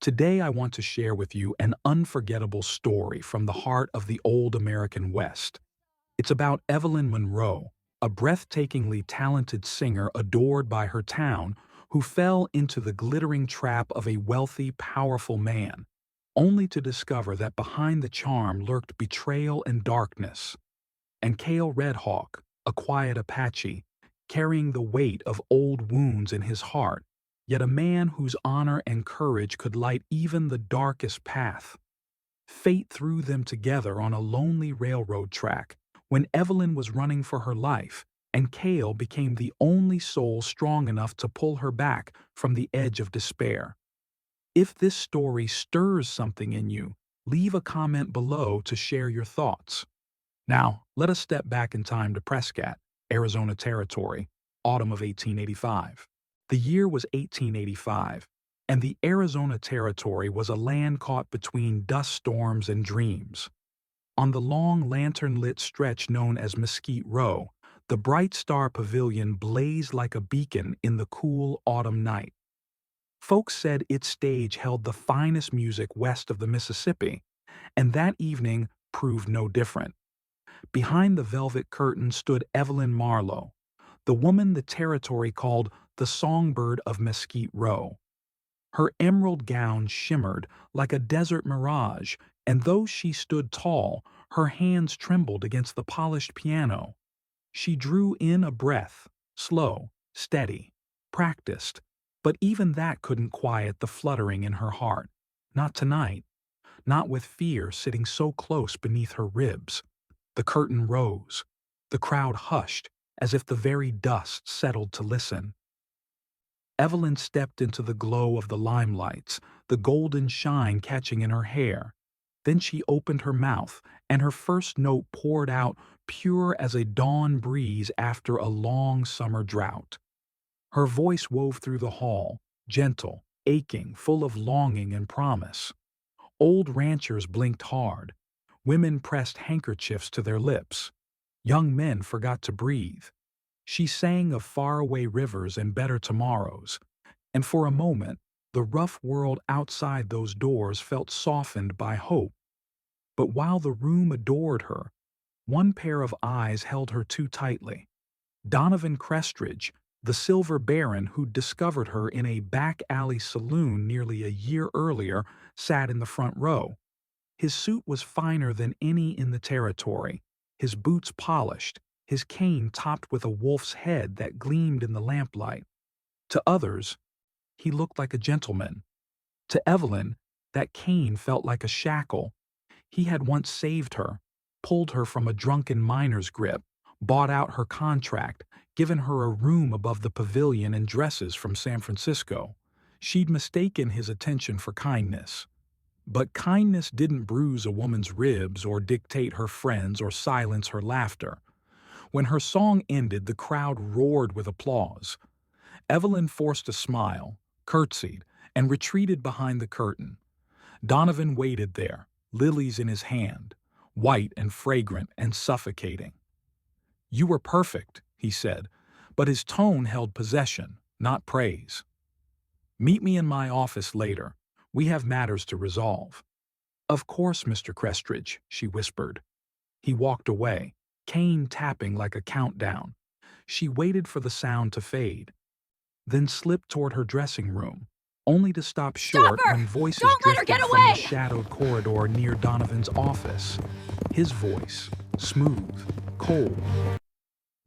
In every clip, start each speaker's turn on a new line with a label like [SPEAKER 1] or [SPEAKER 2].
[SPEAKER 1] Today, I want to share with you an unforgettable story from the heart of the old American West. It's about Evelyn Monroe, a breathtakingly talented singer adored by her town who fell into the glittering trap of a wealthy, powerful man, only to discover that behind the charm lurked betrayal and darkness. And Kale Redhawk, a quiet Apache, carrying the weight of old wounds in his heart, yet a man whose honor and courage could light even the darkest path. Fate threw them together on a lonely railroad track when Evelyn was running for her life, and Kale became the only soul strong enough to pull her back from the edge of despair. If this story stirs something in you, leave a comment below to share your thoughts. Now, let us step back in time to Prescott, Arizona Territory, autumn of 1885. The year was 1885, and the Arizona Territory was a land caught between dust storms and dreams. On the long lantern-lit stretch known as Mesquite Row, the Bright Star Pavilion blazed like a beacon in the cool autumn night. Folks said its stage held the finest music west of the Mississippi, and that evening proved no different. Behind the velvet curtain stood Evelyn Monroe, the woman the territory called the Songbird of Mesquite Row. Her emerald gown shimmered like a desert mirage, and though she stood tall, her hands trembled against the polished piano. She drew in a breath, slow, steady, practiced, but even that couldn't quiet the fluttering in her heart. Not tonight, not with fear sitting so close beneath her ribs. The curtain rose. The crowd hushed, as if the very dust settled to listen. Evelyn stepped into the glow of the limelights, the golden shine catching in her hair. Then she opened her mouth, and her first note poured out pure as a dawn breeze after a long summer drought. Her voice wove through the hall, gentle, aching, full of longing and promise. Old ranchers blinked hard. Women pressed handkerchiefs to their lips. Young men forgot to breathe. She sang of faraway rivers and better tomorrows, and for a moment, the rough world outside those doors felt softened by hope. But while the room adored her, one pair of eyes held her too tightly. Donovan Crestridge, the Silver Baron who'd discovered her in a back-alley saloon nearly a year earlier, sat in the front row. His suit was finer than any in the territory, his boots polished, his cane topped with a wolf's head that gleamed in the lamplight. To others, he looked like a gentleman. To Evelyn, that cane felt like a shackle. He had once saved her, pulled her from a drunken miner's grip, bought out her contract, given her a room above the pavilion and dresses from San Francisco. She'd mistaken his attention for kindness. But kindness didn't bruise a woman's ribs or dictate her friends or silence her laughter. When her song ended, the crowd roared with applause. Evelyn forced a smile, curtsied, and retreated behind the curtain. Donovan waited there, lilies in his hand, white and fragrant and suffocating. "You were perfect," he said, but his tone held possession, not praise. "Meet me in my office later. We have matters to resolve." "Of course, Mr. Crestridge," she whispered. He walked away, cane tapping like a countdown. She waited for the sound to fade, then slipped toward her dressing room, only to stop
[SPEAKER 2] Stop
[SPEAKER 1] short
[SPEAKER 2] her!
[SPEAKER 1] when voices
[SPEAKER 2] Don't let her
[SPEAKER 1] drifted
[SPEAKER 2] get
[SPEAKER 1] from the
[SPEAKER 2] away!
[SPEAKER 1] shadowed corridor near Donovan's office. His voice, smooth, cold.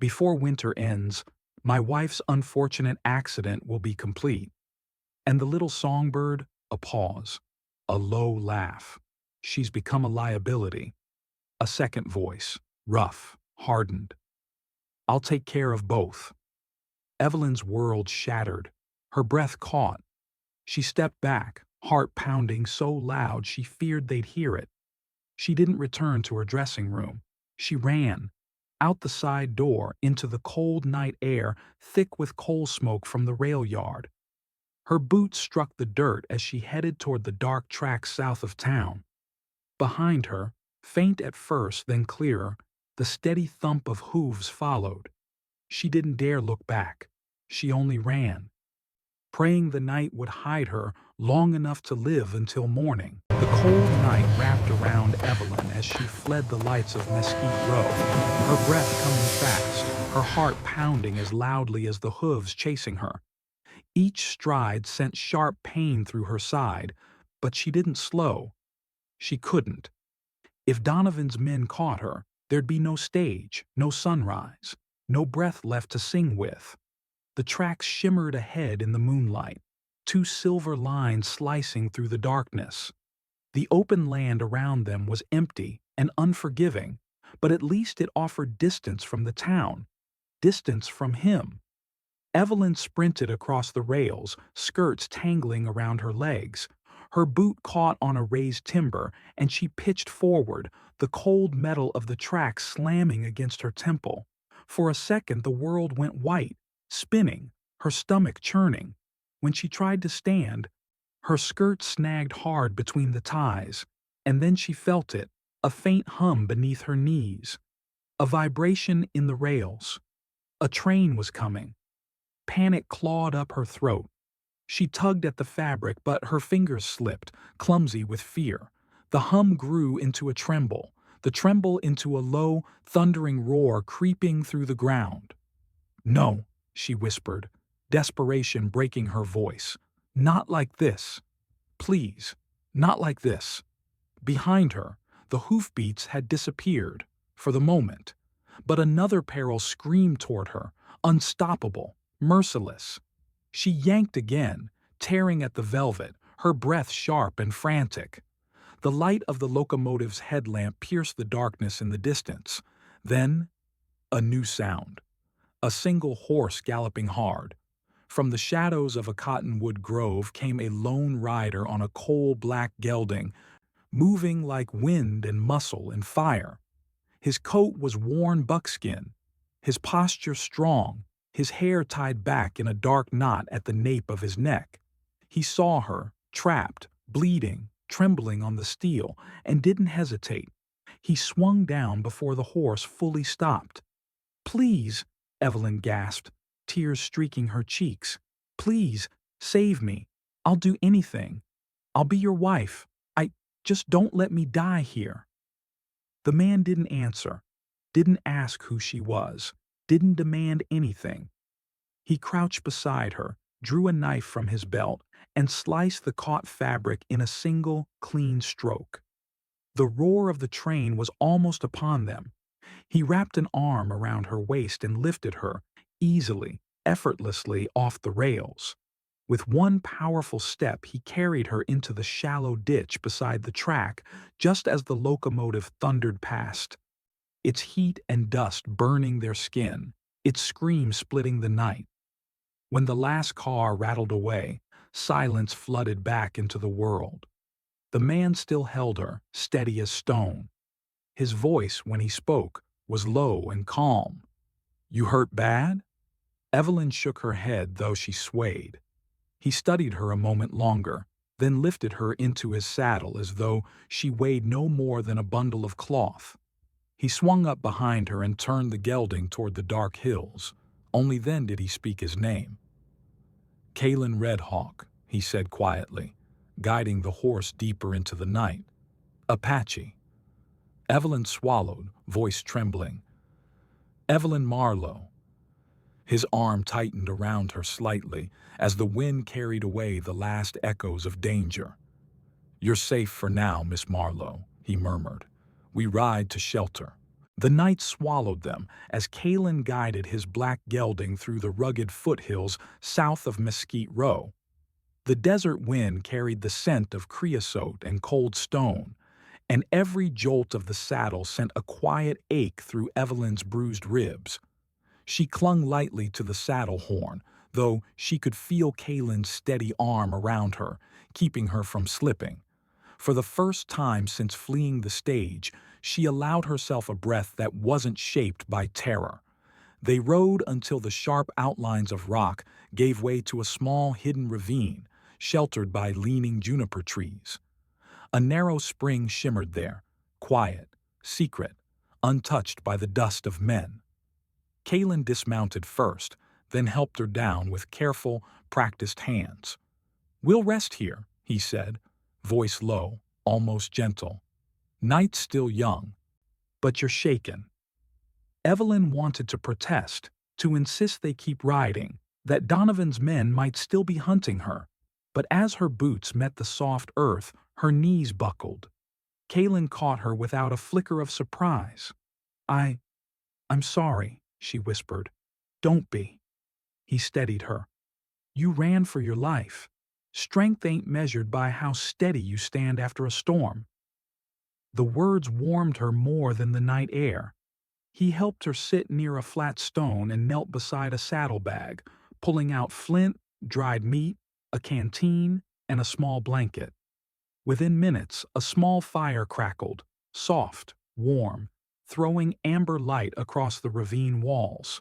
[SPEAKER 1] "Before winter ends, my wife's unfortunate accident will be complete." And the little songbird, a pause, a low laugh. "She's become a liability." A second voice, rough, hardened. "I'll take care of both." Evelyn's world shattered. Her breath caught. She stepped back, heart pounding so loud she feared they'd hear it. She didn't return to her dressing room. She ran, out the side door into the cold night air thick with coal smoke from the rail yard. Her boots struck the dirt as she headed toward the dark tracks south of town. Behind her, faint at first then clearer, the steady thump of hooves followed. She didn't dare look back. She only ran. praying the night would hide her long enough to live until morning. The cold night wrapped around Evelyn as she fled the lights of Mesquite Row, her breath coming fast, her heart pounding as loudly as the hooves chasing her. Each stride sent sharp pain through her side, but she didn't slow. She couldn't. If Donovan's men caught her, there'd be no stage, no sunrise, no breath left to sing with. The tracks shimmered ahead in the moonlight, two silver lines slicing through the darkness. The open land around them was empty and unforgiving, but at least it offered distance from the town, distance from him. Evelyn sprinted across the rails, skirts tangling around her legs. Her boot caught on a raised timber, and she pitched forward, the cold metal of the track slamming against her temple. For a second the world went white, spinning, her stomach churning. When she tried to stand, her skirt snagged hard between the ties, and then she felt it, a faint hum beneath her knees. A vibration in the rails. A train was coming. Panic clawed up her throat. She tugged at the fabric, but her fingers slipped, clumsy with fear. The hum grew into a tremble, the tremble into a low, thundering roar creeping through the ground. "No," she whispered, desperation breaking her voice. "Not like this. Please, not like this." Behind her, the hoofbeats had disappeared, for the moment. But another peril screamed toward her, unstoppable, merciless. She yanked again, tearing at the velvet, her breath sharp and frantic. The light of the locomotive's headlamp pierced the darkness in the distance. Then, a new sound. A single horse galloping hard. From the shadows of a cottonwood grove came a lone rider on a coal-black gelding, moving like wind and muscle and fire. His coat was worn buckskin, his posture strong, his hair tied back in a dark knot at the nape of his neck. He saw her, trapped, bleeding, trembling on the steel, and didn't hesitate. He swung down before the horse fully stopped. "Please," Evelyn gasped, tears streaking her cheeks. "Please, save me. I'll do anything. I'll be your wife. Just don't let me die here." The man didn't answer, didn't ask who she was, didn't demand anything. He crouched beside her, drew a knife from his belt, and sliced the caught fabric in a single, clean stroke. The roar of the train was almost upon them. He wrapped an arm around her waist and lifted her, easily, effortlessly, off the rails. With one powerful step, he carried her into the shallow ditch beside the track, just as the locomotive thundered past. Its heat and dust burning their skin, its scream splitting the night. When the last car rattled away, silence flooded back into the world. The man still held her, steady as stone. His voice, when he spoke, was low and calm. "You hurt bad?" Evelyn shook her head, though she swayed. He studied her a moment longer, then lifted her into his saddle as though she weighed no more than a bundle of cloth. He swung up behind her and turned the gelding toward the dark hills. Only then did he speak his name. "Kale Redhawk," he said quietly, guiding the horse deeper into the night. "Apache." Evelyn swallowed, voice trembling. "Evelyn Monroe." His arm tightened around her slightly as the wind carried away the last echoes of danger. "You're safe for now, Miss Monroe," he murmured. "We ride to shelter." The night swallowed them as Kalen guided his black gelding through the rugged foothills south of Mesquite Row. The desert wind carried the scent of creosote and cold stone, and every jolt of the saddle sent a quiet ache through Evelyn's bruised ribs. She clung lightly to the saddle horn, though she could feel Kalen's steady arm around her, keeping her from slipping. For the first time since fleeing the stage, she allowed herself a breath that wasn't shaped by terror. They rode until the sharp outlines of rock gave way to a small hidden ravine, sheltered by leaning juniper trees. A narrow spring shimmered there, quiet, secret, untouched by the dust of men. Kalen dismounted first, then helped her down with careful, practiced hands. "We'll rest here," he said, voice low, almost gentle. "Night's still young, but you're shaken." Evelyn wanted to protest, to insist they keep riding, that Donovan's men might still be hunting her. But as her boots met the soft earth, her knees buckled. Kalen caught her without a flicker of surprise. I'm sorry," she whispered. "Don't be." He steadied her. "You ran for your life. Strength ain't measured by how steady you stand after a storm." The words warmed her more than the night air. He helped her sit near a flat stone and knelt beside a saddlebag, pulling out flint, dried meat, a canteen, and a small blanket. Within minutes, a small fire crackled, soft, warm, throwing amber light across the ravine walls.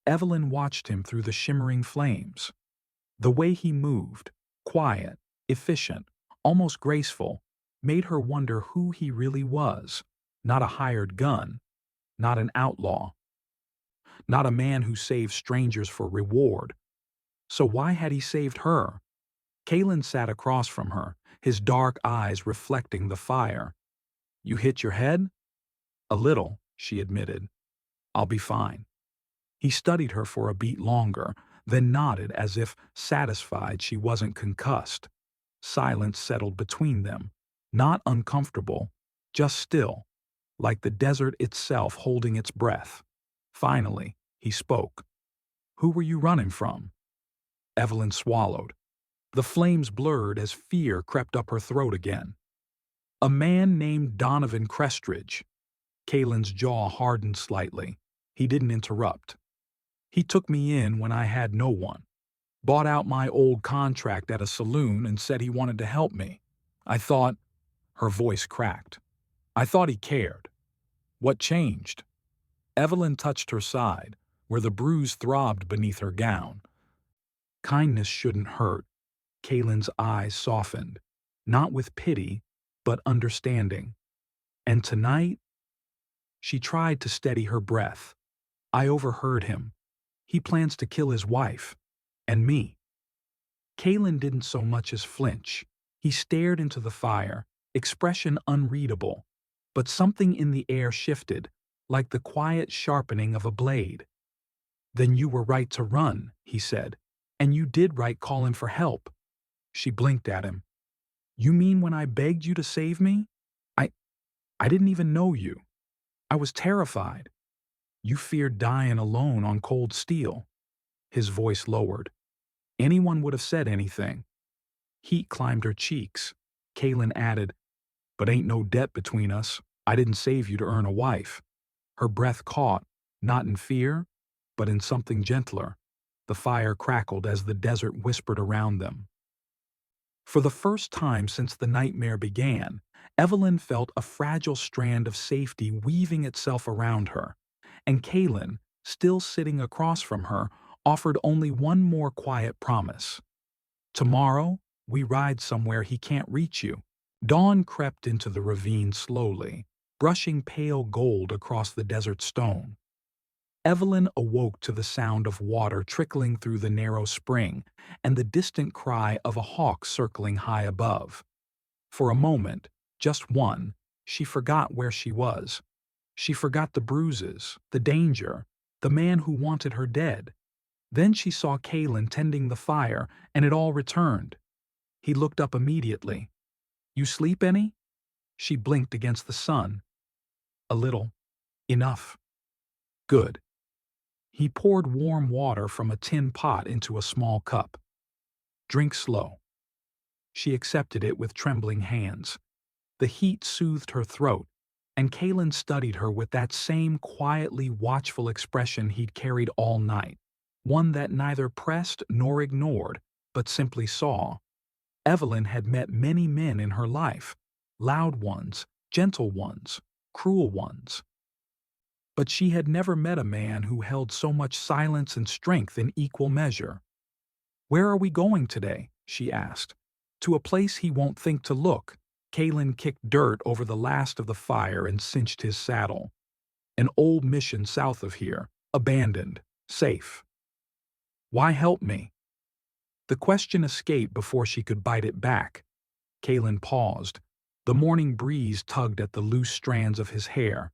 [SPEAKER 1] Evelyn watched him through the shimmering flames. The way he moved, quiet, efficient, almost graceful, made her wonder who he really was. Not a hired gun, not an outlaw, not a man who saves strangers for reward. So why had he saved her? Kalen sat across from her, his dark eyes reflecting the fire. "You hit your head?" "A little," she admitted. "I'll be fine." He studied her for a beat longer, then nodded as if satisfied she wasn't concussed. Silence settled between them, not uncomfortable, just still, like the desert itself holding its breath. Finally, he spoke. "Who were you running from?" Evelyn swallowed. The flames blurred as fear crept up her throat again. "A man named Donovan Crestridge." Kalen's jaw hardened slightly. He didn't interrupt. "He took me in when I had no one. Bought out my old contract at a saloon and said he wanted to help me. I thought—" Her voice cracked. "I thought he cared. What changed?" Evelyn touched her side, where the bruise throbbed beneath her gown. "Kindness shouldn't hurt." Kalen's eyes softened, not with pity, but understanding. "And tonight—" She tried to steady her breath. "I overheard him. He plans to kill his wife. And me." Kalen didn't so much as flinch. He stared into the fire, expression unreadable, but something in the air shifted, like the quiet sharpening of a blade. "Then you were right to run," he said, "and you did right calling for help." She blinked at him. "You mean when I begged you to save me? I didn't even know you. I was terrified. You feared dying alone on cold steel." His voice lowered. "Anyone would have said anything." Heat climbed her cheeks. Kalen added, "But ain't no debt between us. I didn't save you to earn a wife." Her breath caught, not in fear, but in something gentler. The fire crackled as the desert whispered around them. For the first time since the nightmare began, Evelyn felt a fragile strand of safety weaving itself around her, and Kalen, still sitting across from her, offered only one more quiet promise. "Tomorrow, we ride somewhere he can't reach you." Dawn crept into the ravine slowly, brushing pale gold across the desert stone. Evelyn awoke to the sound of water trickling through the narrow spring and the distant cry of a hawk circling high above. For a moment, just one, she forgot where she was. She forgot the bruises, the danger, the man who wanted her dead. Then she saw Kalen tending the fire, and it all returned. He looked up immediately. "You sleep any?" She blinked against the sun. "A little. Enough." "Good." He poured warm water from a tin pot into a small cup. "Drink slow." She accepted it with trembling hands. The heat soothed her throat, and Kalen studied her with that same quietly watchful expression he'd carried all night, one that neither pressed nor ignored, but simply saw. Evelyn had met many men in her life, loud ones, gentle ones, cruel ones. But she had never met a man who held so much silence and strength in equal measure. "Where are we going today?" she asked. "To a place he won't think to look." Kalen kicked dirt over the last of the fire and cinched his saddle. "An old mission south of here, abandoned, safe." Why help me? The question escaped before she could bite it back. Kalen paused. The morning breeze tugged at the loose strands of his hair.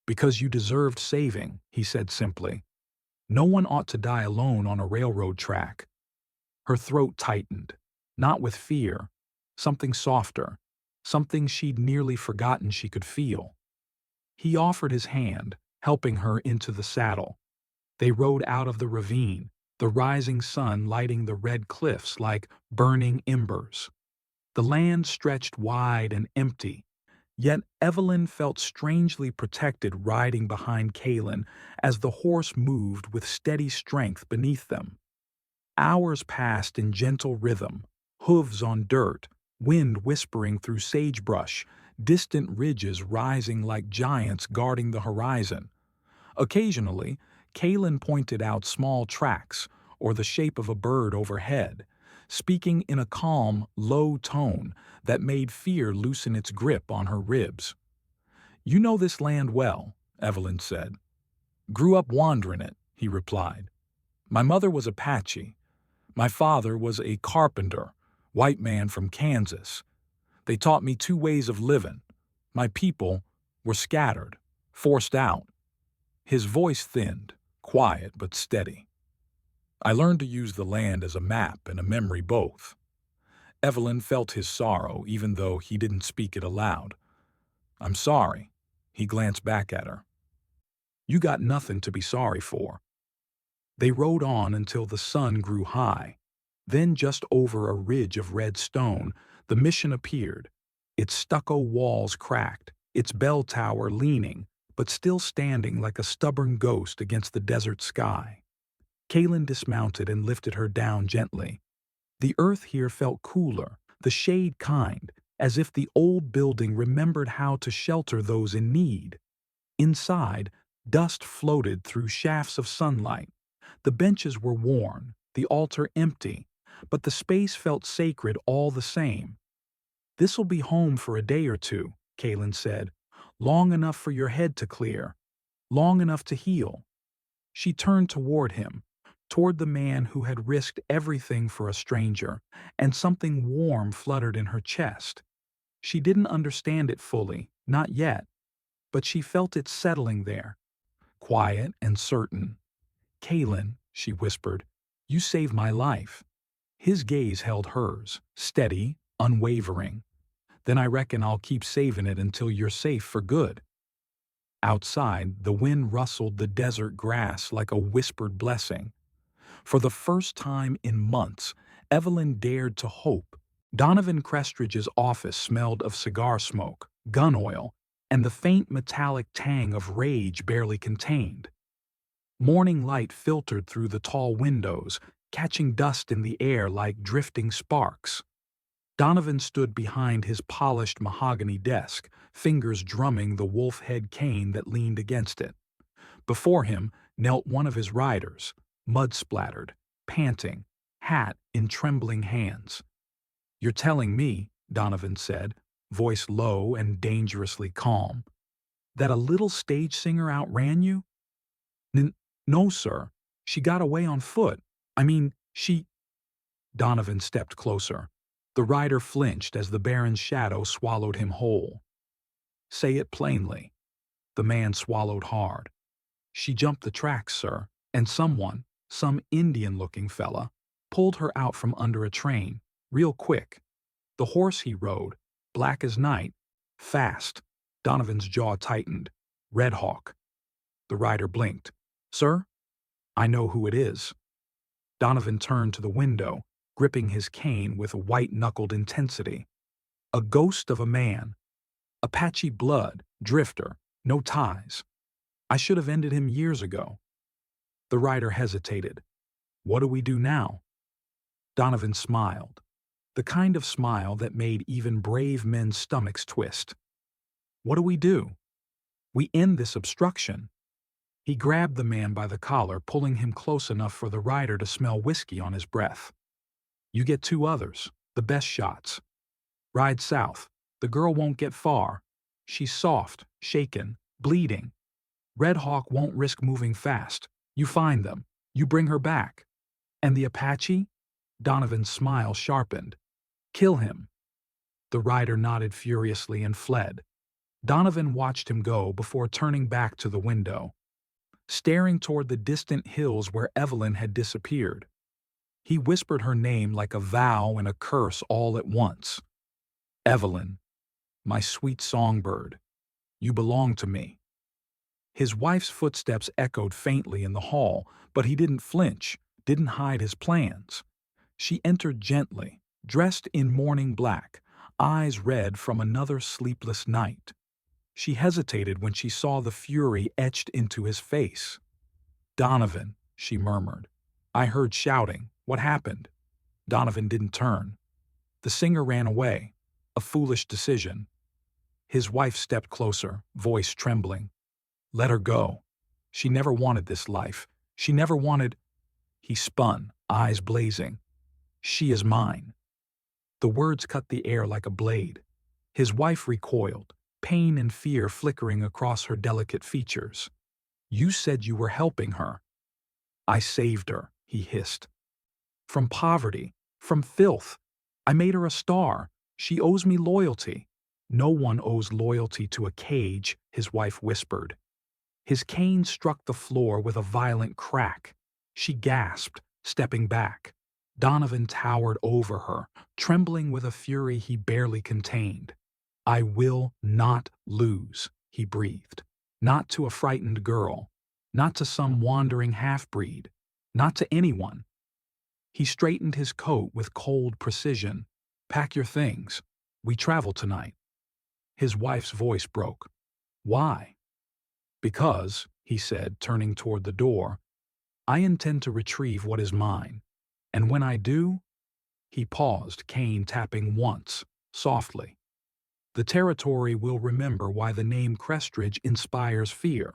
[SPEAKER 1] Because you deserved saving, he said simply. No one ought to die alone on a railroad track. Her throat tightened, not with fear, something softer, something she'd nearly forgotten she could feel. He offered his hand, helping her into the saddle. They rode out of the ravine, the rising sun lighting the red cliffs like burning embers. The land stretched wide and empty, yet Evelyn felt strangely protected riding behind Kalen as the horse moved with steady strength beneath them. Hours passed in gentle rhythm, hooves on dirt, wind whispering through sagebrush, distant ridges rising like giants guarding the horizon. Occasionally, Kalen pointed out small tracks or the shape of a bird overhead, speaking in a calm, low tone that made fear loosen its grip on her ribs. You know this land well, Evelyn said. Grew up wandering it, he replied. My mother was Apache. My father was a carpenter, white man from Kansas. They taught me two ways of living. My people were scattered, forced out. His voice thinned, quiet but steady. I learned to use the land as a map and a memory both. Evelyn felt his sorrow even though he didn't speak it aloud. I'm sorry. He glanced back at her. You got nothing to be sorry for. They rode on until the sun grew high. Then just over a ridge of red stone, the mission appeared, its stucco walls cracked, its bell tower leaning, but still standing like a stubborn ghost against the desert sky. Kalen dismounted and lifted her down gently. The earth here felt cooler, the shade kind, as if the old building remembered how to shelter those in need. Inside, dust floated through shafts of sunlight. The benches were worn, the altar empty, but the space felt sacred all the same. This'll be home for a day or two, Kalen said, long enough for your head to clear, long enough to heal. She turned toward him, toward the man who had risked everything for a stranger, and something warm fluttered in her chest. She didn't understand it fully, not yet, but she felt it settling there, quiet and certain. Kalen, she whispered, you saved my life. His gaze held hers, steady, unwavering. Then I reckon I'll keep saving it until you're safe for good. Outside, the wind rustled the desert grass like a whispered blessing. For the first time in months, Evelyn dared to hope. Donovan Crestridge's office smelled of cigar smoke, gun oil, and the faint metallic tang of rage barely contained. Morning light filtered through the tall windows, catching dust in the air like drifting sparks. Donovan stood behind his polished mahogany desk, fingers drumming the wolf-head cane that leaned against it. Before him knelt one of his riders, mud-splattered, panting, hat in trembling hands. You're telling me, Donovan said, voice low and dangerously calm, that a little stage singer outran you? No, sir. She got away on foot. I mean, she... Donovan stepped closer. The rider flinched as the Baron's shadow swallowed him whole. Say it plainly. The man swallowed hard. She jumped the tracks, sir, and someone, some Indian-looking fella, pulled her out from under a train, real quick. The horse he rode, black as night, fast. Donovan's jaw tightened. Redhawk. The rider blinked. Sir? I know who it is. Donovan turned to the window, gripping his cane with white-knuckled intensity. A ghost of a man. Apache blood, drifter, no ties. I should have ended him years ago. The rider hesitated. What do we do now? Donovan smiled. The kind of smile that made even brave men's stomachs twist. What do we do? We end this obstruction. He grabbed the man by the collar, pulling him close enough for the rider to smell whiskey on his breath. You get two others, the best shots. Ride south. The girl won't get far. She's soft, shaken, bleeding. Redhawk won't risk moving fast. You find them. You bring her back. And the Apache? Donovan's smile sharpened. Kill him. The rider nodded furiously and fled. Donovan watched him go before turning back to the window, staring toward the distant hills where Evelyn had disappeared. He whispered her name like a vow and a curse all at once. Evelyn, my sweet songbird, you belong to me. His wife's footsteps echoed faintly in the hall, but he didn't flinch, didn't hide his plans. She entered gently, dressed in morning black, eyes red from another sleepless night. She hesitated when she saw the fury etched into his face. Donovan, she murmured. I heard shouting. What happened? Donovan didn't turn. The singer ran away. A foolish decision. His wife stepped closer, voice trembling. Let her go. She never wanted this life. She never wanted... He spun, eyes blazing. She is mine. The words cut the air like a blade. His wife recoiled, pain and fear flickering across her delicate features. You said you were helping her. I saved her, he hissed. From poverty, from filth. I made her a star. She owes me loyalty. No one owes loyalty to a cage, his wife whispered. His cane struck the floor with a violent crack. She gasped, stepping back. Donovan towered over her, trembling with a fury he barely contained. I will not lose, he breathed. Not to a frightened girl. Not to some wandering half-breed. Not to anyone. He straightened his coat with cold precision. Pack your things. We travel tonight. His wife's voice broke. Why? Because, he said, turning toward the door, I intend to retrieve what is mine. And when I do... He paused, cane tapping once, softly. The territory will remember why the name Crestridge inspires fear.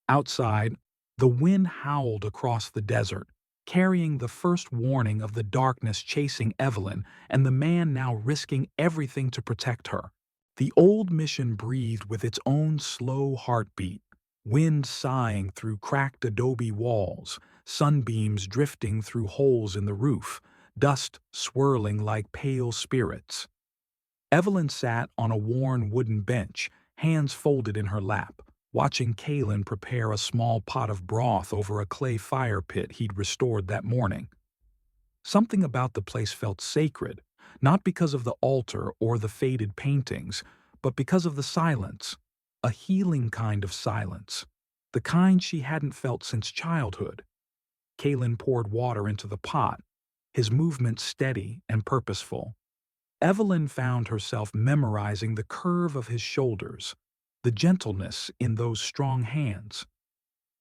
[SPEAKER 1] Outside, the wind howled across the desert, carrying the first warning of the darkness chasing Evelyn and the man now risking everything to protect her. The old mission breathed with its own slow heartbeat, wind sighing through cracked adobe walls, sunbeams drifting through holes in the roof, dust swirling like pale spirits. Evelyn sat on a worn wooden bench, hands folded in her lap, watching Kalen prepare a small pot of broth over a clay fire pit he'd restored that morning. Something about the place felt sacred, not because of the altar or the faded paintings, but because of the silence, a healing kind of silence, the kind she hadn't felt since childhood. Kalen poured water into the pot, his movements steady and purposeful. Evelyn found herself memorizing the curve of his shoulders, the gentleness in those strong hands.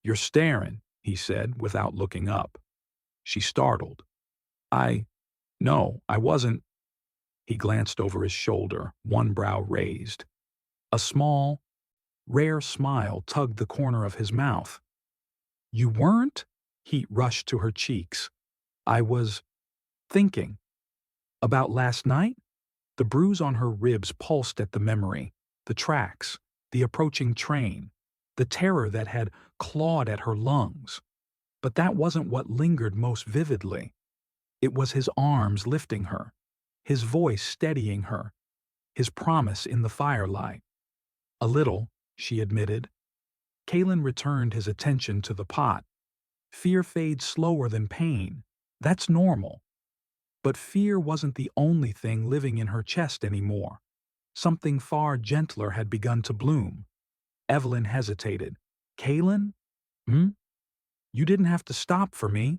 [SPEAKER 1] You're staring, he said without looking up. She startled. No, I wasn't. He glanced over his shoulder, one brow raised. A small, rare smile tugged the corner of his mouth. You weren't? Heat rushed to her cheeks. I was thinking. About last night? The bruise on her ribs pulsed at the memory, the tracks, the approaching train, the terror that had clawed at her lungs. But that wasn't what lingered most vividly. It was his arms lifting her, his voice steadying her, his promise in the firelight. A little, she admitted. Kalen returned his attention to the pot. Fear fades slower than pain. That's normal. But fear wasn't the only thing living in her chest anymore. Something far gentler had begun to bloom. Evelyn hesitated. Kalen? You didn't have to stop for me.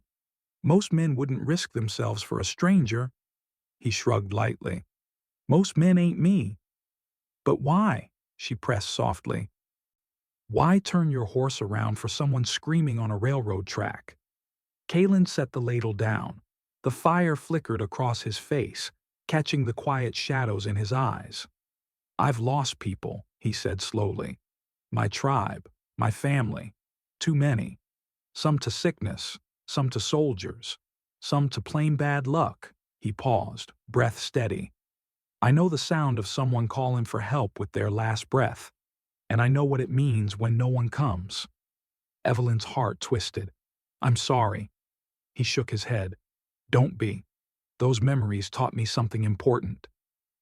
[SPEAKER 1] Most men wouldn't risk themselves for a stranger. He shrugged lightly. Most men ain't me. But why? She pressed softly. Why turn your horse around for someone screaming on a railroad track? Kalen set the ladle down. The fire flickered across his face, catching the quiet shadows in his eyes. I've lost people, he said slowly. My tribe, my family, too many. Some to sickness, some to soldiers, some to plain bad luck. He paused, breath steady. I know the sound of someone calling for help with their last breath, and I know what it means when no one comes. Evelyn's heart twisted. I'm sorry. He shook his head. Don't be. Those memories taught me something important.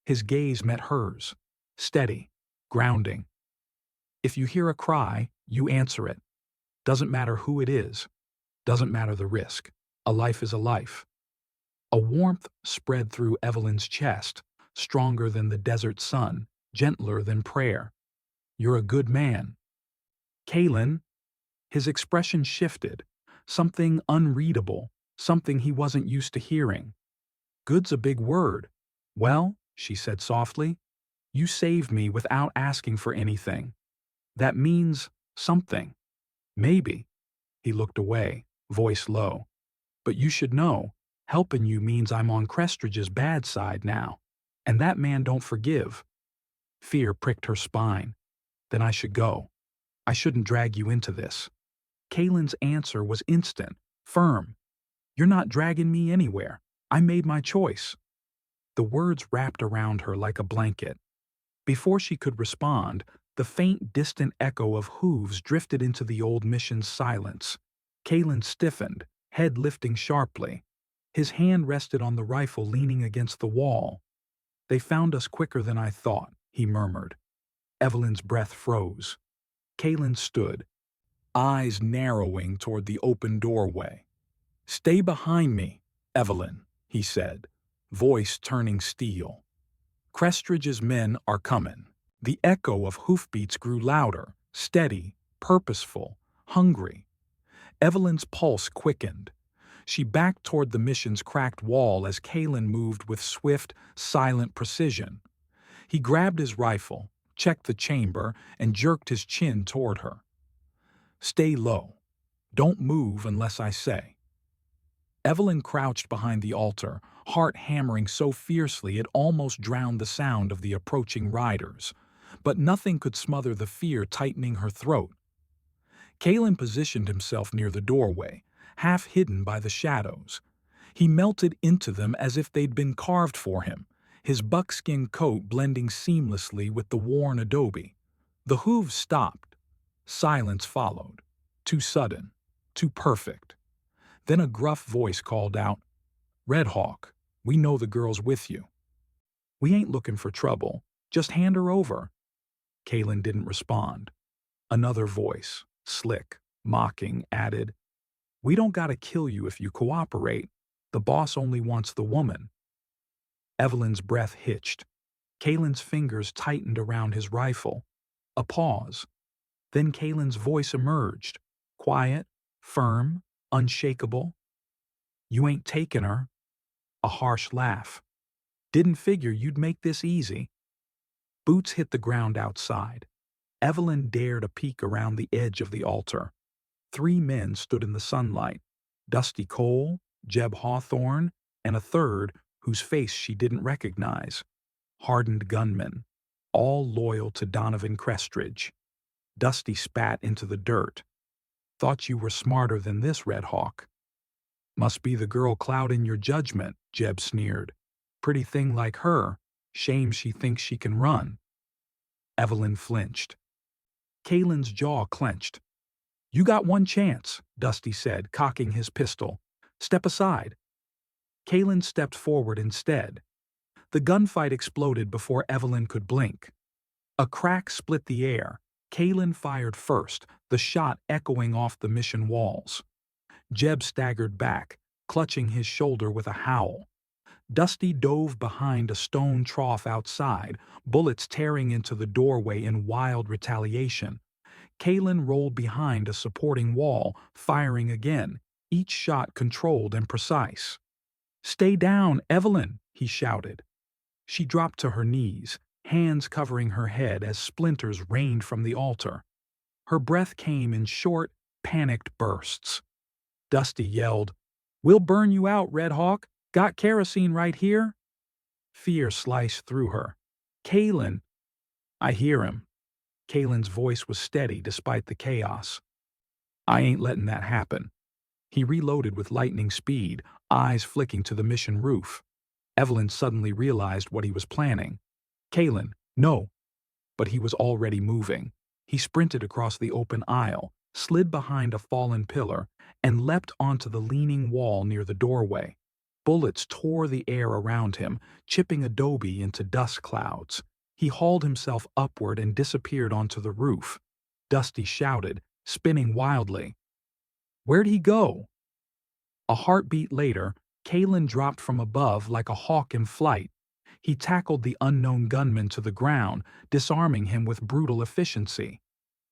[SPEAKER 1] His gaze met hers. Steady. Grounding. If you hear a cry, you answer it. Doesn't matter who it is. Doesn't matter the risk. A life is a life. A warmth spread through Evelyn's chest, stronger than the desert sun, gentler than prayer. You're a good man. Kalen, his expression shifted. Something unreadable, something he wasn't used to hearing. Good's a big word. Well, she said softly, you saved me without asking for anything. That means something. Maybe. He looked away, voice low. But you should know, helping you means I'm on Crestridge's bad side now. And that man don't forgive. Fear pricked her spine. Then I should go. I shouldn't drag you into this. Kalen's answer was instant, firm. You're not dragging me anywhere. I made my choice. The words wrapped around her like a blanket. Before she could respond, the faint, distant echo of hooves drifted into the old mission's silence. Kalen stiffened, head lifting sharply. His hand rested on the rifle leaning against the wall. They found us quicker than I thought, he murmured. Evelyn's breath froze. Kalen stood, eyes narrowing toward the open doorway. Stay behind me, Evelyn, he said, voice turning steel. Crestridge's men are coming. The echo of hoofbeats grew louder, steady, purposeful, hungry. Evelyn's pulse quickened. She backed toward the mission's cracked wall as Kalen moved with swift, silent precision. He grabbed his rifle, checked the chamber, and jerked his chin toward her. Stay low. Don't move unless I say. Evelyn crouched behind the altar, heart hammering so fiercely it almost drowned the sound of the approaching riders. But nothing could smother the fear tightening her throat. Kalen positioned himself near the doorway, half hidden by the shadows. He melted into them as if they'd been carved for him, his buckskin coat blending seamlessly with the worn adobe. The hooves stopped. Silence followed. Too sudden. Too perfect. Then a gruff voice called out, Redhawk, we know the girl's with you. We ain't looking for trouble. Just hand her over. Kalen didn't respond. Another voice, slick, mocking, added, We don't gotta kill you if you cooperate. The boss only wants the woman. Evelyn's breath hitched. Kalen's fingers tightened around his rifle. A pause. Then Kalen's voice emerged, quiet, firm, unshakable. You ain't taking her. A harsh laugh. Didn't figure you'd make this easy. Boots hit the ground outside. Evelyn dared a peek around the edge of the altar. 3 men stood in the sunlight. Dusty Cole, Jeb Hawthorne, and a third whose face she didn't recognize. Hardened gunmen, all loyal to Donovan Crestridge. Dusty spat into the dirt. Thought you were smarter than this, Redhawk. Must be the girl clouding your judgment, Jeb sneered. Pretty thing like her. Shame she thinks she can run. Evelyn flinched. Kalen's jaw clenched. You got one chance, Dusty said, cocking his pistol. Step aside. Kalen stepped forward instead. The gunfight exploded before Evelyn could blink. A crack split the air. Kalen fired first, the shot echoing off the mission walls. Jeb staggered back, clutching his shoulder with a howl. Dusty dove behind a stone trough outside, bullets tearing into the doorway in wild retaliation. Kalen rolled behind a supporting wall, firing again, each shot controlled and precise. Stay down, Evelyn, he shouted. She dropped to her knees, hands covering her head as splinters rained from the altar. Her breath came in short, panicked bursts. Dusty yelled, We'll burn you out, Redhawk. Got kerosene right here? Fear sliced through her. Kalen. I hear him. Kalen's voice was steady despite the chaos. I ain't letting that happen. He reloaded with lightning speed, eyes flicking to the mission roof. Evelyn suddenly realized what he was planning. Kalen, no. But he was already moving. He sprinted across the open aisle, slid behind a fallen pillar, and leapt onto the leaning wall near the doorway. Bullets tore the air around him, chipping adobe into dust clouds. He hauled himself upward and disappeared onto the roof. Dusty shouted, spinning wildly. "Where'd he go?" A heartbeat later, Kalen dropped from above like a hawk in flight. He tackled the unknown gunman to the ground, disarming him with brutal efficiency.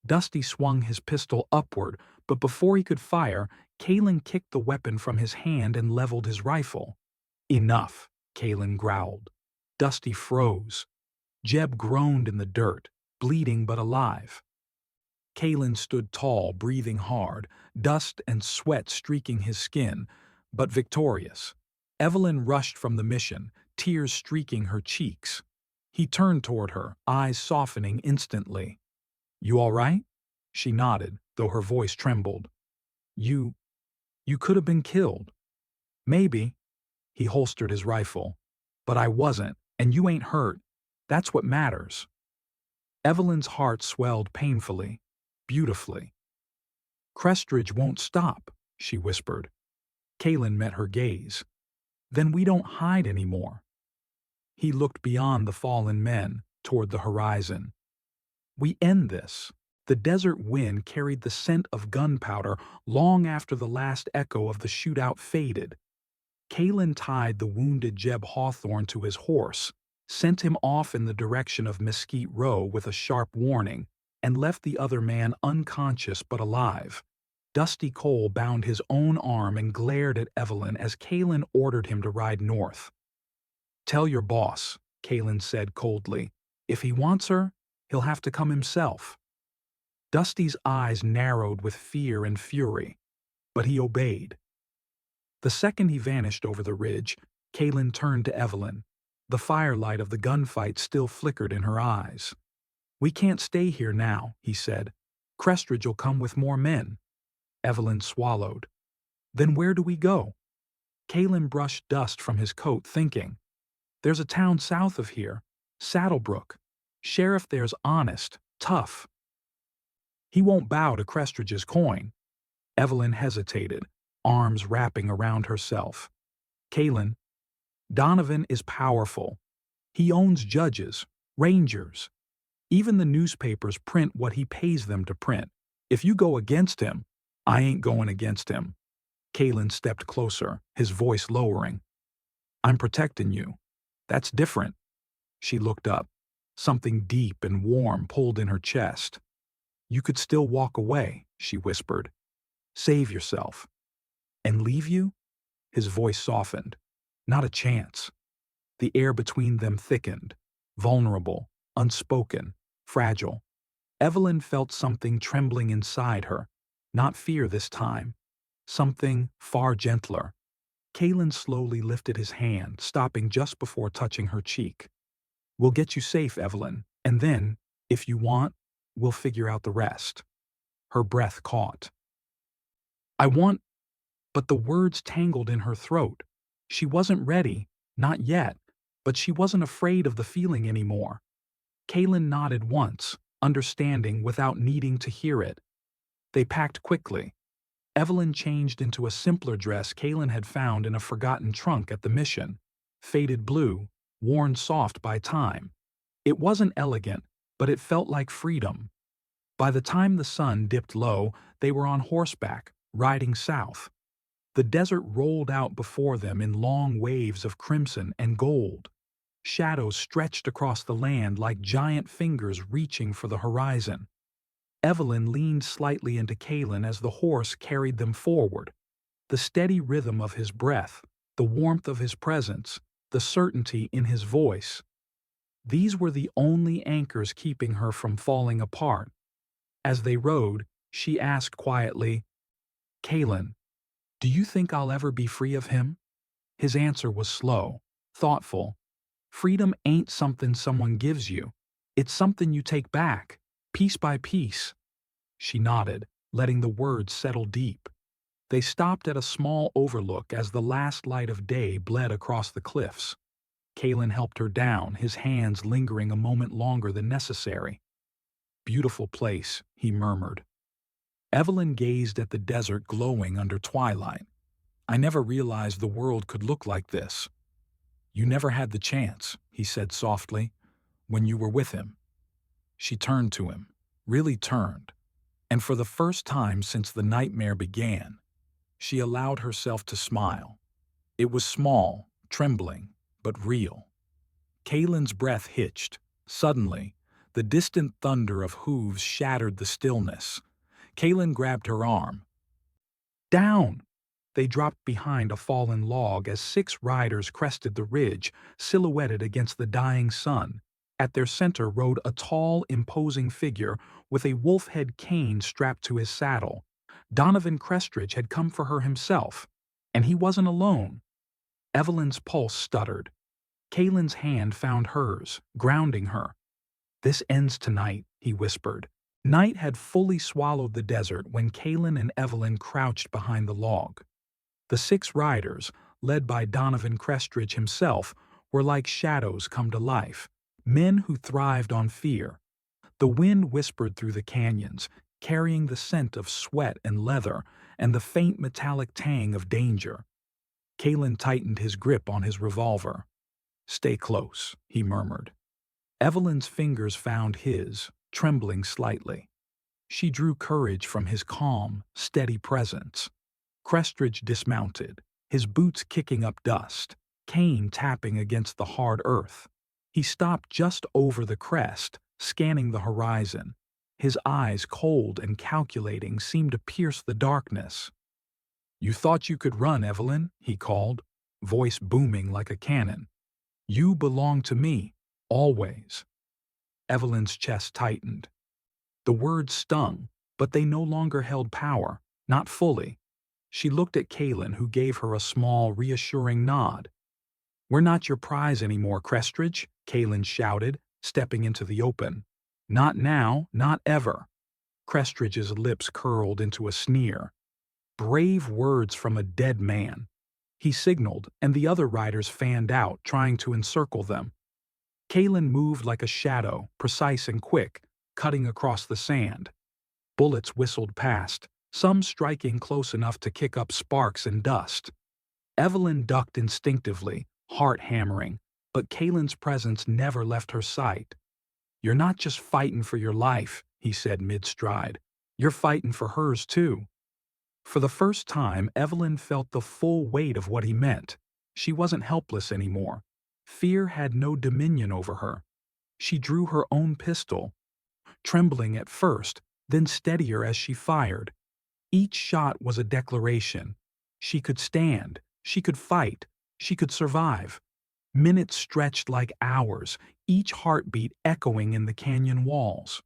[SPEAKER 1] Dusty swung his pistol upward, but before he could fire, Kalen kicked the weapon from his hand and leveled his rifle. "Enough," Kalen growled. Dusty froze. Jeb groaned in the dirt, bleeding but alive. Kalen stood tall, breathing hard, dust and sweat streaking his skin, but victorious. Evelyn rushed from the mission, tears streaking her cheeks. He turned toward her, eyes softening instantly. "You all right?" She nodded, though her voice trembled. You could have been killed." "Maybe." He holstered his rifle. "But I wasn't, and you ain't hurt. That's what matters." Evelyn's heart swelled painfully, beautifully. "Crestridge won't stop," she whispered. Kalen met her gaze. "Then we don't hide anymore." He looked beyond the fallen men, toward the horizon. "We end this." The desert wind carried the scent of gunpowder long after the last echo of the shootout faded. Kalen tied the wounded Jeb Hawthorne to his horse, sent him off in the direction of Mesquite Row with a sharp warning, and left the other man unconscious but alive. Dusty Cole bound his own arm and glared at Evelyn as Kalen ordered him to ride north. "Tell your boss," Kalen said coldly. "If he wants her, he'll have to come himself." Dusty's eyes narrowed with fear and fury, but he obeyed. The second he vanished over the ridge, Kalen turned to Evelyn. The firelight of the gunfight still flickered in her eyes. "We can't stay here now," he said. "Crestridge will come with more men." Evelyn swallowed. "Then where do we go?" Kalen brushed dust from his coat, thinking. "There's a town south of here, Saddlebrook. Sheriff there's honest, tough. He won't bow to Crestridge's coin." Evelyn hesitated, arms wrapping around herself. "Kalen, Donovan is powerful. He owns judges, rangers. Even the newspapers print what he pays them to print. If you go against him, I ain't going against him." Kalen stepped closer, his voice lowering. "I'm protecting you. That's different." She looked up. Something deep and warm pulled in her chest. "You could still walk away," she whispered. "Save yourself." "And leave you?" His voice softened. "Not a chance." The air between them thickened, vulnerable, unspoken, fragile. Evelyn felt something trembling inside her, not fear this time, something far gentler. Kalen slowly lifted his hand, stopping just before touching her cheek. "We'll get you safe, Evelyn, and then, if you want, we'll figure out the rest." Her breath caught. "I want—" But the words tangled in her throat. She wasn't ready, not yet, but she wasn't afraid of the feeling anymore. Kalen nodded once, understanding without needing to hear it. They packed quickly. Evelyn changed into a simpler dress Kalen had found in a forgotten trunk at the mission, faded blue, worn soft by time. It wasn't elegant, but it felt like freedom. By the time the sun dipped low, they were on horseback, riding south. The desert rolled out before them in long waves of crimson and gold. Shadows stretched across the land like giant fingers reaching for the horizon. Evelyn leaned slightly into Kalen as the horse carried them forward. The steady rhythm of his breath, the warmth of his presence, the certainty in his voice. These were the only anchors keeping her from falling apart. As they rode, she asked quietly, "Kalen, do you think I'll ever be free of him?" His answer was slow, thoughtful. "Freedom ain't something someone gives you. It's something you take back, piece by piece." She nodded, letting the words settle deep. They stopped at a small overlook as the last light of day bled across the cliffs. Kalen helped her down, his hands lingering a moment longer than necessary. "Beautiful place," he murmured. Evelyn gazed at the desert glowing under twilight. "I never realized the world could look like this." "You never had the chance," he said softly, "when you were with him." She turned to him, really turned, and for the first time since the nightmare began, she allowed herself to smile. It was small, trembling, but real. Kalen's breath hitched. Suddenly, the distant thunder of hooves shattered the stillness. Kalen grabbed her arm. "Down!" They dropped behind a fallen log as 6 riders crested the ridge, silhouetted against the dying sun. At their center rode a tall, imposing figure with a wolf-head cane strapped to his saddle. Donovan Crestridge had come for her himself, and he wasn't alone. Evelyn's pulse stuttered. Kalen's hand found hers, grounding her. "This ends tonight," he whispered. Night had fully swallowed the desert when Kalen and Evelyn crouched behind the log. The 6 riders, led by Donovan Crestridge himself, were like shadows come to life, men who thrived on fear. The wind whispered through the canyons, carrying the scent of sweat and leather and the faint metallic tang of danger. Kalen tightened his grip on his revolver. "Stay close," he murmured. Evelyn's fingers found his, trembling slightly. She drew courage from his calm, steady presence. Crestridge dismounted, his boots kicking up dust, cane tapping against the hard earth. He stopped just over the crest, scanning the horizon. His eyes, cold and calculating, seemed to pierce the darkness. "You thought you could run, Evelyn," he called, voice booming like a cannon. "You belong to me, always." Evelyn's chest tightened. The words stung, but they no longer held power, not fully. She looked at Kalen, who gave her a small, reassuring nod. "We're not your prize anymore, Crestridge," Kalen shouted, stepping into the open. "Not now, not ever." Crestridge's lips curled into a sneer. Brave words from a dead man. He signaled, and the other riders fanned out, trying to encircle them. Kalen moved like a shadow, precise and quick, cutting across the sand. Bullets whistled past, some striking close enough to kick up sparks and dust. Evelyn ducked instinctively, heart hammering, but Kalen's presence never left her sight. "You're not just fighting for your life," he said mid-stride. "You're fighting for hers, too." For the first time, Evelyn felt the full weight of what he meant. She wasn't helpless anymore. Fear had no dominion over her. She drew her own pistol, trembling at first, then steadier as she fired. Each shot was a declaration. She could stand, she could fight, she could survive. Minutes stretched like hours, each heartbeat echoing in the canyon walls.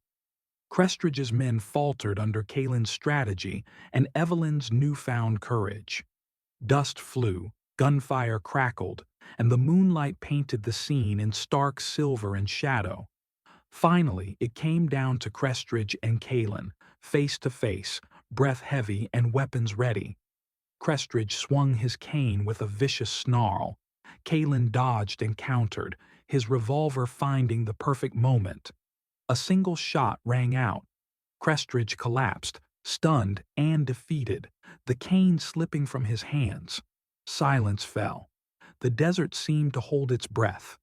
[SPEAKER 1] Crestridge's men faltered under Kalen's strategy and Evelyn's newfound courage. Dust flew, gunfire crackled, and the moonlight painted the scene in stark silver and shadow. Finally, it came down to Crestridge and Kalen, face to face, breath heavy and weapons ready. Crestridge swung his cane with a vicious snarl. Kalen dodged and countered, his revolver finding the perfect moment. A single shot rang out. Crestridge collapsed, stunned and defeated, the cane slipping from his hands. Silence fell. The desert seemed to hold its breath.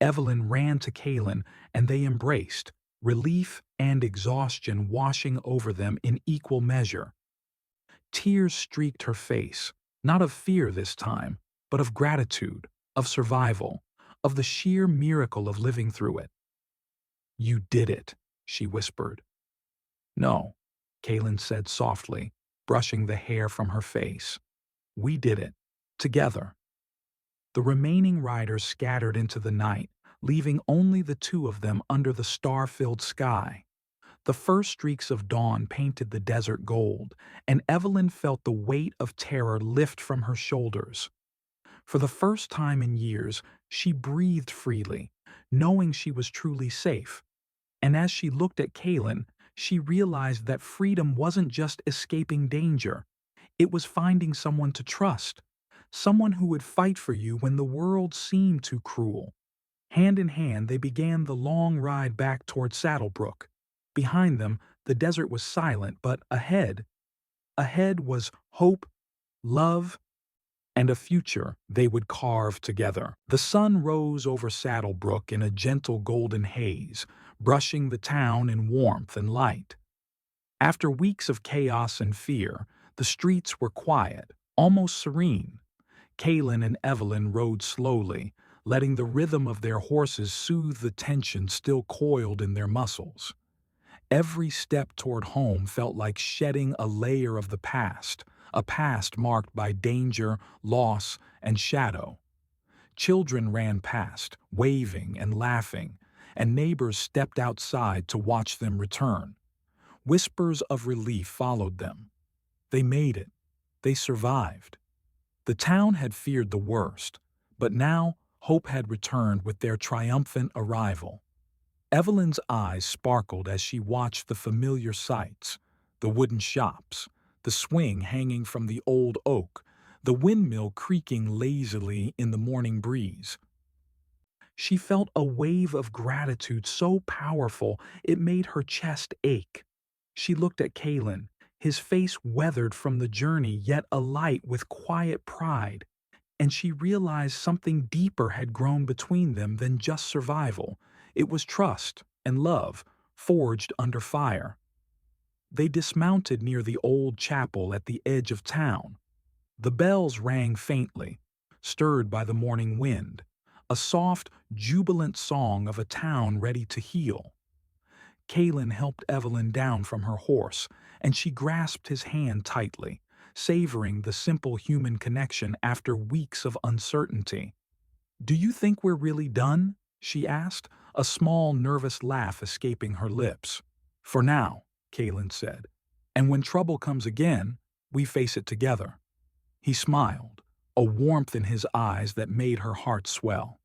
[SPEAKER 1] Evelyn ran to Kalen, and they embraced, relief and exhaustion washing over them in equal measure. Tears streaked her face, not of fear this time, but of gratitude, of survival, of the sheer miracle of living through it. "You did it," she whispered. "No," Kalen said softly, brushing the hair from her face. "We did it. Together." The remaining riders scattered into the night, leaving only the 2 of them under the star-filled sky. The first streaks of dawn painted the desert gold, and Evelyn felt the weight of terror lift from her shoulders. For the first time in years, she breathed freely, knowing she was truly safe. And as she looked at Kalen, she realized that freedom wasn't just escaping danger. It was finding someone to trust, someone who would fight for you when the world seemed too cruel. Hand in hand, they began the long ride back toward Saddlebrook. Behind them, the The desert was silent, but ahead was hope, love, and a future they would carve together. The sun rose over Saddlebrook in a gentle golden haze, brushing the town in warmth and light. After weeks of chaos and fear, the streets were quiet, almost serene. Kalin and Evelyn rode slowly, letting the rhythm of their horses soothe the tension still coiled in their muscles. Every step toward home felt like shedding a layer of the past, a past marked by danger, loss, and shadow. Children ran past, waving and laughing, and neighbors stepped outside to watch them return. Whispers of relief followed them. They made it. They survived. The town had feared the worst, but now hope had returned with their triumphant arrival. Evelyn's eyes sparkled as she watched the familiar sights, the wooden shops, the swing hanging from the old oak, the windmill creaking lazily in the morning breeze. She felt a wave of gratitude so powerful it made her chest ache. She looked at Kalin, his face weathered from the journey yet alight with quiet pride, and she realized something deeper had grown between them than just survival. It was trust and love, forged under fire. They dismounted near the old chapel at the edge of town. The bells rang faintly, stirred by the morning wind, a soft, jubilant song of a town ready to heal. Kalin helped Evelyn down from her horse, and she grasped his hand tightly, savoring the simple human connection after weeks of uncertainty. "Do you think we're really done?" she asked, a small, nervous laugh escaping her lips. "For now," Kalin said, "and when trouble comes again, we face it together." He smiled, a warmth in his eyes that made her heart swell.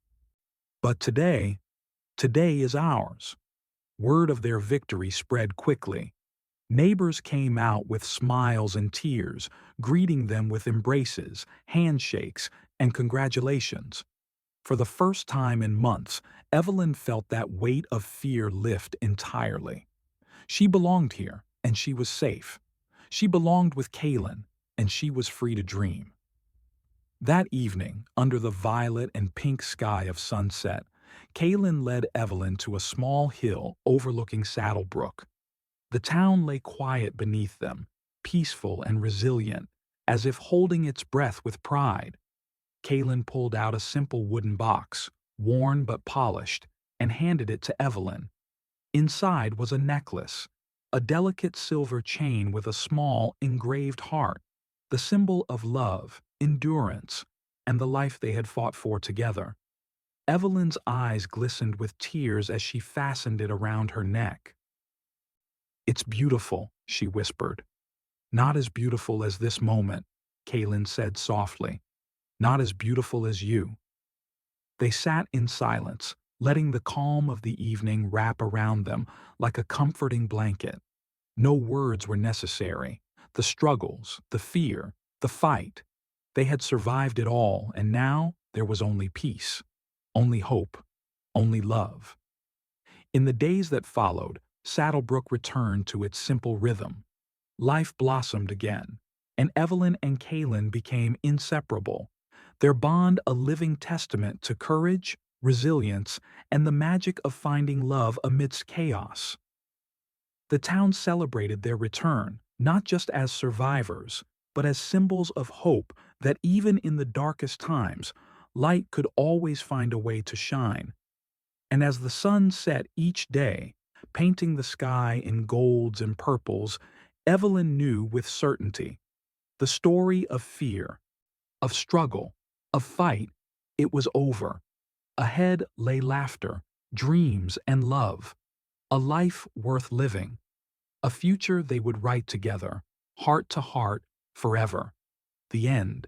[SPEAKER 1] "But today is ours." Word of their victory spread quickly. Neighbors came out with smiles and tears, greeting them with embraces, handshakes, and congratulations. For the first time in months, Evelyn felt that weight of fear lift entirely. She belonged here, and she was safe. She belonged with Kalin, and she was free to dream. That evening, under the violet and pink sky of sunset, Kalin led Evelyn to a small hill overlooking Saddlebrook. The town lay quiet beneath them, peaceful and resilient, as if holding its breath with pride. Kalin pulled out a simple wooden box, worn but polished, and handed it to Evelyn. Inside was a necklace, a delicate silver chain with a small, engraved heart, the symbol of love, endurance, and the life they had fought for together. Evelyn's eyes glistened with tears as she fastened it around her neck. "It's beautiful," she whispered. "Not as beautiful as this moment," Kalin said softly. "Not as beautiful as you." They sat in silence, letting the calm of the evening wrap around them like a comforting blanket. No words were necessary. The struggles, the fear, the fight. They had survived it all, and now there was only peace, only hope, only love. In the days that followed, Saddlebrook returned to its simple rhythm. Life blossomed again, and Evelyn and Kalin became inseparable, their bond a living testament to courage, resilience, and the magic of finding love amidst chaos. The town celebrated their return, not just as survivors, but as symbols of hope that even in the darkest times, light could always find a way to shine. And as the sun set each day, painting the sky in golds and purples, Evelyn knew with certainty the story of fear, of struggle, of fight, it was over. Ahead lay laughter, dreams, and love, a life worth living, a future they would write together, heart to heart, forever. The end.